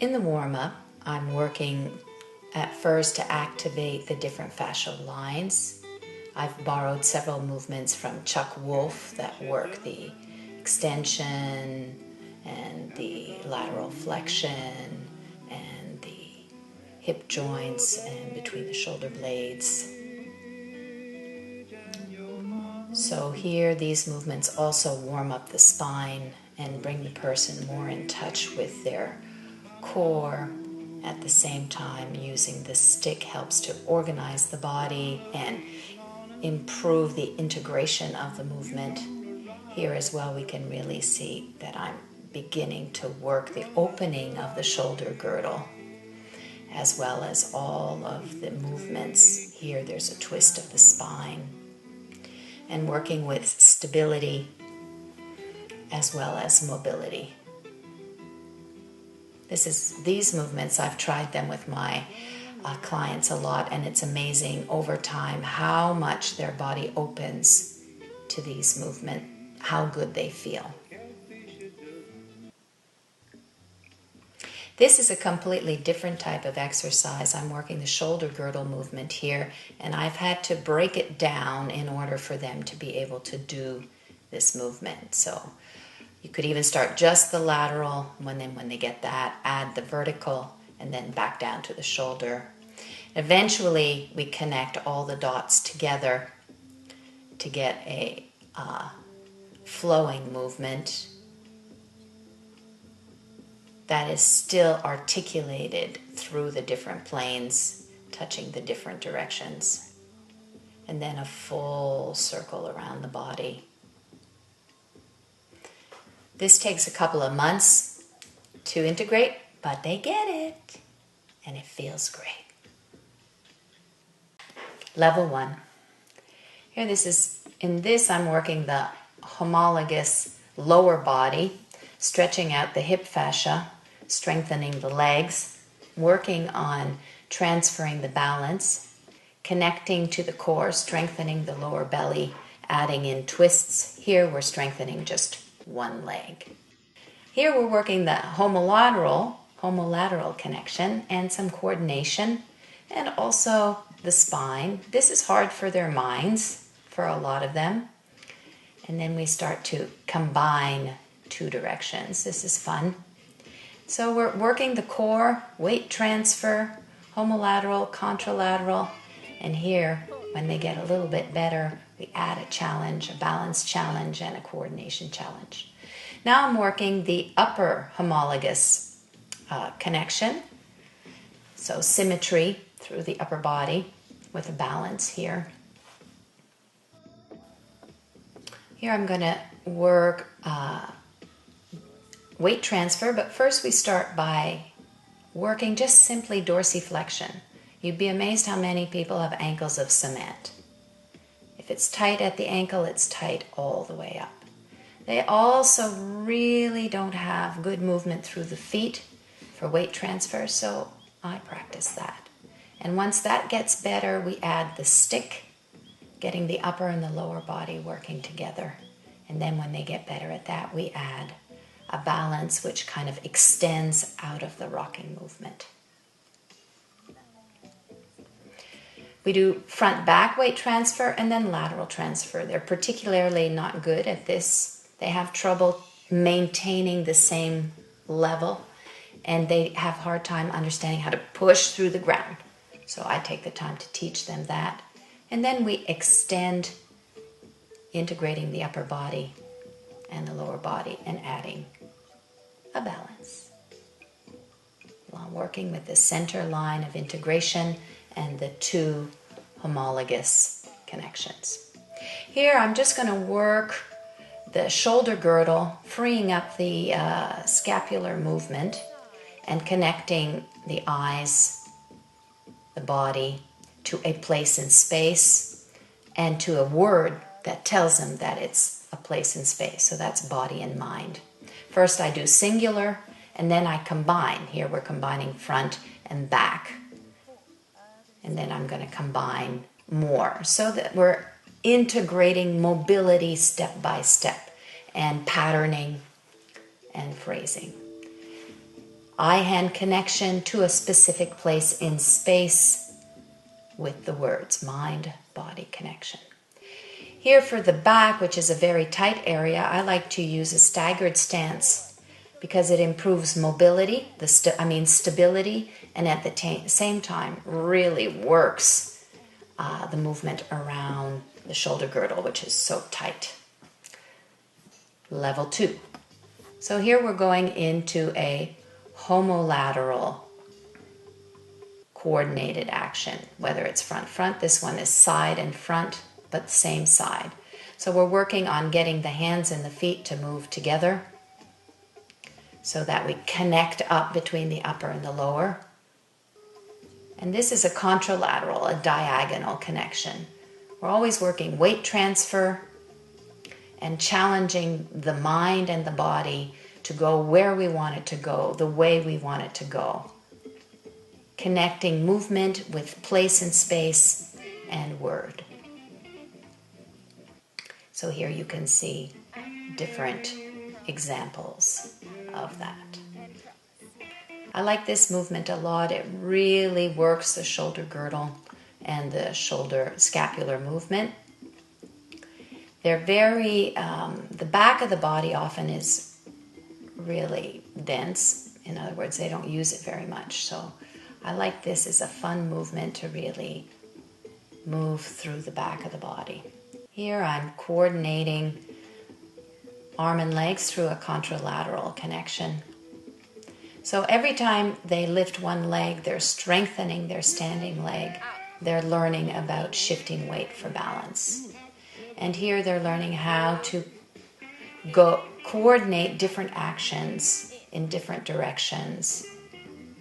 In the warm-up, I'm working at first to activate the different fascial lines. I've borrowed several movements from Chuck Wolf that work the extension and the lateral flexion and the hip joints and between the shoulder blades. So here, these movements also warm up the spine and bring the person more in touch with their core. At the same time, using the stick helps to organize the body and improve the integration of the movement. Here as well, we can really see that I'm beginning to work the opening of the shoulder girdle, as well as all of the movements. Here, there's a twist of the spine, and working with stability as well as mobility. These movements, I've tried them with my clients a lot, and it's amazing over time how much their body opens to these movements, how good they feel. This is a completely different type of exercise. I'm working the shoulder girdle movement here, and I've had to break it down in order for them to be able to do this movement. So you could even start just the lateral, when they get that, add the vertical, and then back down to the shoulder. Eventually, we connect all the dots together to get a flowing movement that is still articulated through the different planes, touching the different directions, and then a full circle around the body. This takes a couple of months to integrate, but they get it, and it feels great. Level 1. Here, in this I'm working the homologous lower body, stretching out the hip fascia, strengthening the legs, working on transferring the balance, connecting to the core, strengthening the lower belly, adding in twists. Here we're strengthening just one leg. Here we're working the homolateral connection and some coordination, and also the spine. This is hard for their minds, for a lot of them. And then we start to combine two directions. This is fun. So we're working the core, weight transfer, homolateral, contralateral, and here, when they get a little bit better, we add a challenge, a balance challenge, and a coordination challenge. Now I'm working the upper homologous connection, so symmetry through the upper body with a balance here. Here I'm going to work weight transfer, but first we start by working just simply dorsiflexion. You'd be amazed how many people have ankles of cement. If it's tight at the ankle, it's tight all the way up. They also really don't have good movement through the feet for weight transfer, so I practice that. And once that gets better, we add the stick, getting the upper and the lower body working together. And then when they get better at that, we add a balance which kind of extends out of the rocking movement. We do front-back weight transfer and then lateral transfer. They're particularly not good at this. They have trouble maintaining the same level, and they have a hard time understanding how to push through the ground. So I take the time to teach them that. And then we extend, integrating the upper body and the lower body and adding a balance. While working with the center line of integration and the two homologous connections. Here I'm just going to work the shoulder girdle, freeing up the scapular movement and connecting the eyes, the body, to a place in space and to a word that tells them that it's a place in space. So that's body and mind. First I do singular, and then I combine. Here we're combining front and back. And then I'm going to combine more so that we're integrating mobility step by step and patterning and phrasing. eye-hand connection to a specific place in space with the words mind-body connection. Here for the back, which is a very tight area, I like to use a staggered stance because it improves mobility, stability, and at the same time really works the movement around the shoulder girdle, which is so tight. Level 2. So here we're going into a homolateral coordinated action, whether it's front. This one is side and front, but same side. So we're working on getting the hands and the feet to move together so that we connect up between the upper and the lower. And this is a contralateral, a diagonal connection. We're always working weight transfer and challenging the mind and the body to go where we want it to go, the way we want it to go. Connecting movement with place and space and word. So here you can see different examples of that. I like this movement a lot. It really works the shoulder girdle and the shoulder scapular movement. They're very, the back of the body often is really dense. In other words, they don't use it very much. So I like this as a fun movement to really move through the back of the body. Here I'm coordinating arm and legs through a contralateral connection. So every time they lift one leg, they're strengthening their standing leg. They're learning about shifting weight for balance. And here they're learning how to coordinate different actions in different directions.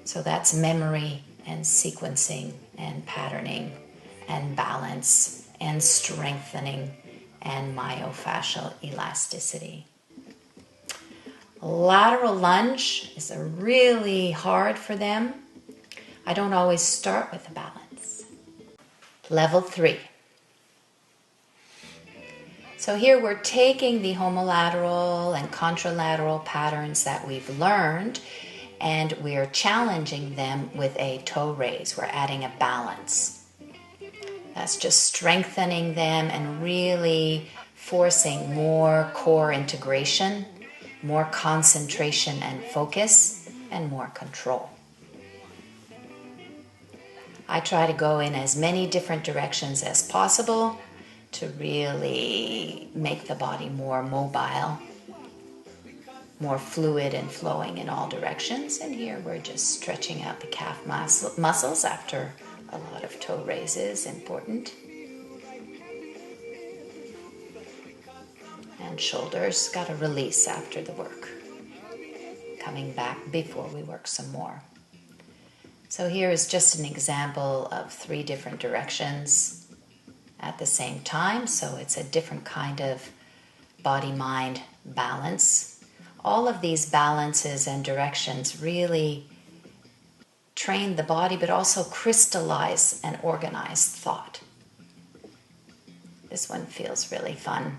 So that's memory and sequencing and patterning and balance and strengthening and myofascial elasticity. Lateral lunge is really hard for them. I don't always start with the balance. Level 3. So here we're taking the homolateral and contralateral patterns that we've learned and we're challenging them with a toe raise. We're adding a balance. That's just strengthening them and really forcing more core integration, more concentration and focus, and more control. I try to go in as many different directions as possible to really make the body more mobile, more fluid and flowing in all directions. And here we're just stretching out the calf muscles after a lot of toe raises, important. And shoulders, got to release after the work. Coming back before we work some more. So here is just an example of 3 different directions at the same time. So it's a different kind of body-mind balance. All of these balances and directions really train the body, but also crystallize and organize thought. This one feels really fun.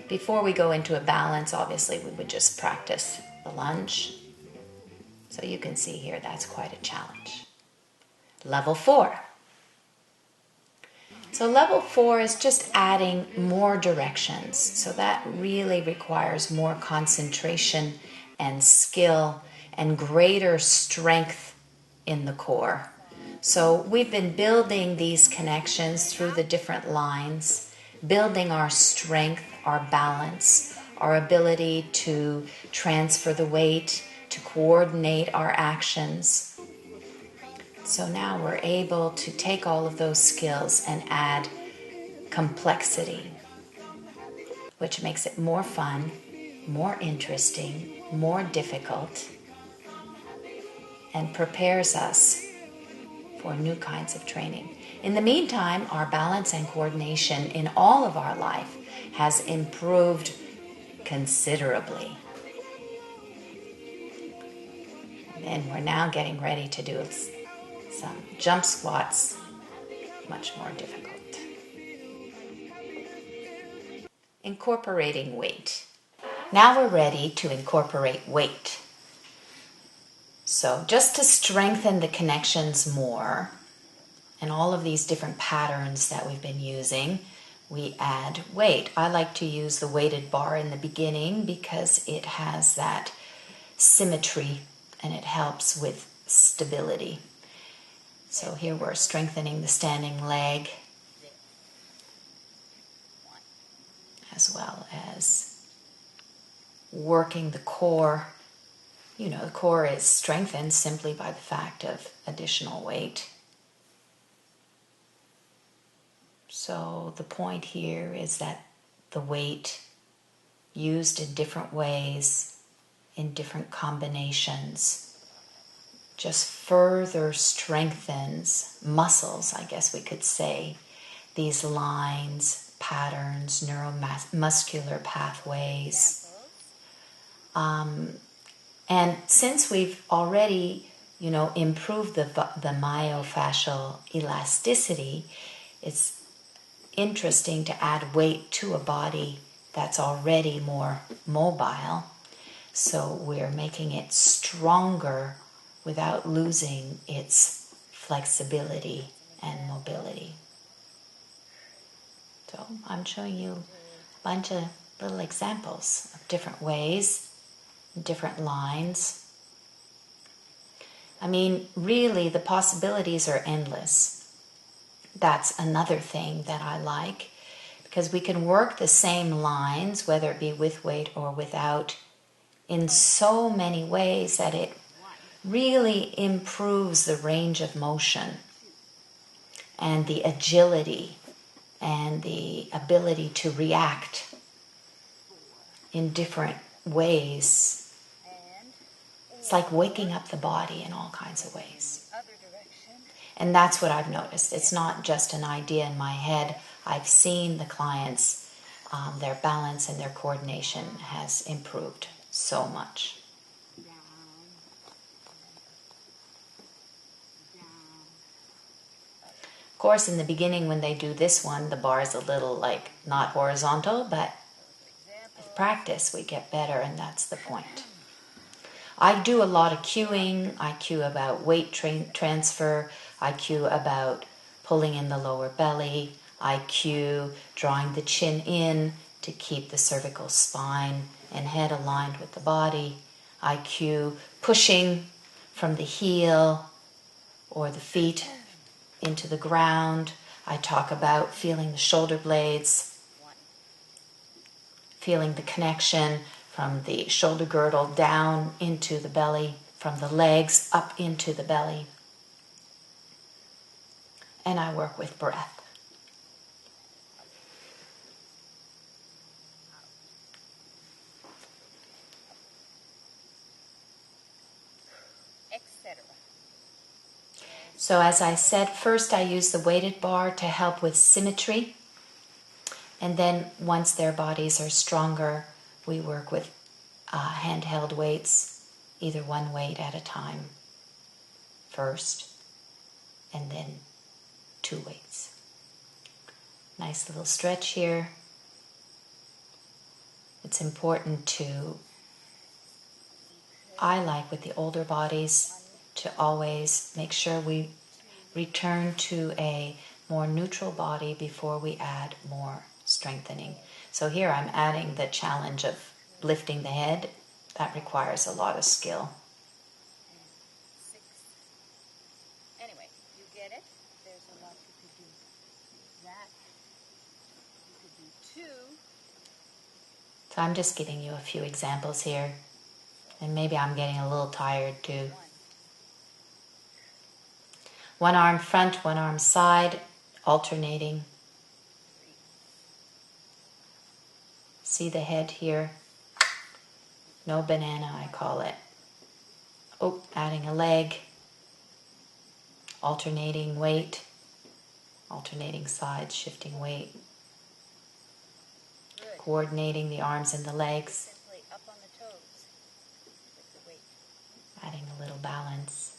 Before we go into a balance, obviously we would just practice the lunge. So you can see here that's quite a challenge. Level 4. So level 4 is just adding more directions. So that really requires more concentration and skill and greater strength in the core. So we've been building these connections through the different lines, building our strength, our balance, our ability to transfer the weight, to coordinate our actions. So now we're able to take all of those skills and add complexity, which makes it more fun, more interesting, more difficult, and prepares us for new kinds of training. In the meantime, our balance and coordination in all of our life has improved considerably. And we're now getting ready to do some jump squats, much more difficult. Incorporating weight. Now we're ready to incorporate weight. So just to strengthen the connections more, and all of these different patterns that we've been using, we add weight. I like to use the weighted bar in the beginning because it has that symmetry and it helps with stability. So here we're strengthening the standing leg as well as working the core. You know, the core is strengthened simply by the fact of additional weight. So the point here is that the weight used in different ways, in different combinations, just further strengthens muscles, I guess we could say, these lines, patterns, neuromuscular pathways. And since we've already, improved the myofascial elasticity, it's interesting to add weight to a body that's already more mobile. So we're making it stronger without losing its flexibility and mobility. So I'm showing you a bunch of little examples of different ways, different lines. I mean, really, the possibilities are endless. That's another thing that I like, because we can work the same lines, whether it be with weight or without, in so many ways that it really improves the range of motion and the agility and the ability to react in different ways. It's like waking up the body in all kinds of ways. And that's what I've noticed. It's not just an idea in my head. I've seen the clients, their balance and their coordination has improved so much. Of course, in the beginning when they do this one, the bar is a little not horizontal, but with practice we get better, and that's the point. I do a lot of cueing. I cue about weight transfer. I cue about pulling in the lower belly. I cue drawing the chin in to keep the cervical spine and head aligned with the body. I cue pushing from the heel or the feet into the ground. I talk about feeling the shoulder blades, feeling the connection from the shoulder girdle down into the belly, from the legs up into the belly. And I work with breath. So as I said, first I use the weighted bar to help with symmetry. And then once their bodies are stronger, we work with handheld weights, either one weight at a time first, and then 2 weights. Nice little stretch here. It's important I like with the older bodies to always make sure we return to a more neutral body before we add more strengthening. So here I'm adding the challenge of lifting the head. That requires a lot of skill. Anyway, you get it? There's a lot you could do. That. You could do 2. So I'm just giving you a few examples here. And maybe I'm getting a little tired too. 1 arm front, 1 arm side, alternating. See the head here? No banana, I call it. Oh, adding a leg. Alternating weight. Alternating sides, shifting weight. Good. Coordinating the arms and the legs. Simply up on the toes with the weight. Adding a little balance.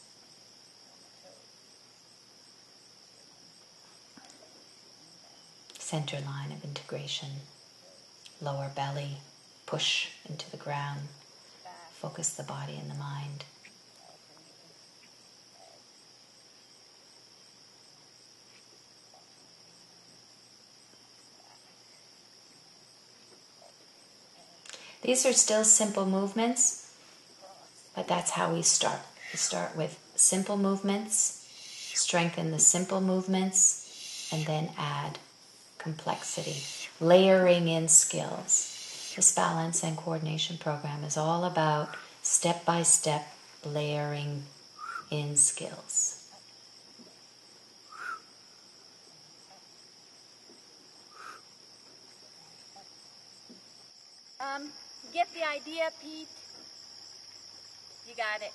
Center line of integration. Lower belly. push into the ground. Back. Focus the body and the mind. Open the head. These are still simple movements, but that's how we start. We start with simple movements, strengthen the simple movements, and then add complexity, layering in skills. This balance and coordination program is all about step-by-step layering in skills. Get the idea, Pete? You got it.